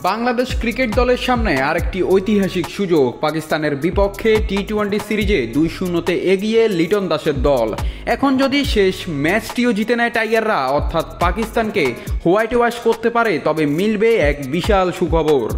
Bangladesh cricket দলের সামনে আরেকটি ঐতিহাসিক সুযোগ। পাকিস্তানের বিপক্ষে টি-20 সিরিজে 2-0-তে এগিয়ে লিটন দাসের দল এখন যদি শেষ ম্যাচটিও জিতে নেয় টাইগাররা, অর্থাৎ পাকিস্তানকে হোয়াইট ওয়াশ করতে পারে, তবে মিলবে এক বিশাল সুখবর।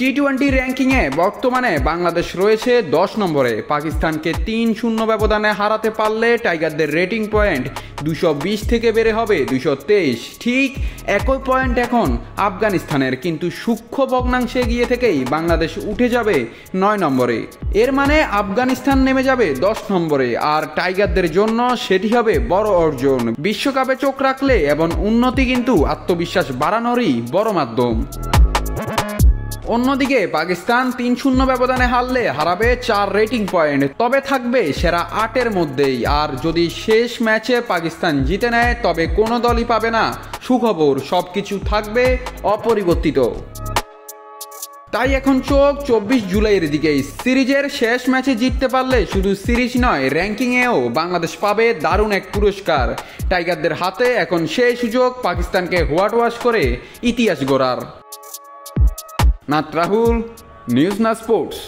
টি-20 র্যাঙ্কিংয়ে বর্তমানে বাংলাদেশ রয়েছে 10 নম্বরে। পাকিস্তানকে 3-0 ব্যবধানে হারাতে পারলে টাইগারদের রেটিং পয়েন্ট 220 থেকে বেড়ে হবে 223। ঠিক একই পয়েন্ট এখন আফগানিস্তানের, কিন্তু সূক্ষ্ম ভগ্নাংশে গিয়ে থেকেই বাংলাদেশ উঠে যাবে 9 নম্বরে। এর মানে আফগানিস্তান নেমে যাবে 10 নম্বরে, আর টাইগারদের জন্য সেটি হবে বড় অর্জন। বিশ্বকাপে চোখ রাখলে এবং উন্নতি কিন্তু আত্মবিশ্বাস বাড়ানোরই বড় মাধ্যম। অন্যদিকে পাকিস্তান 3-0 ব্যবধানে হারলে হারাবে 4 রেটিং পয়েন্ট, তবে থাকবে সেরা 8-এর মধ্যেই। আর যদি শেষ ম্যাচে পাকিস্তান জিতে নেয়, তবে কোনো দলই পাবে না সুখবর, সবকিছু থাকবে অপরিবর্তিত। তাই এখন চোখ 24 জুলাইয়ের দিকেই। সিরিজের শেষ ম্যাচে জিততে পারলে শুধু সিরিজ নয়, র্যাঙ্কিংয়েও বাংলাদেশ পাবে দারুণ এক পুরস্কার। টাইগারদের হাতে এখন সেই সুযোগ পাকিস্তানকে হোয়াইট ওয়াশ করে ইতিহাস গড়ার। নাত রাহুল, নিউজ না স্পোর্টস।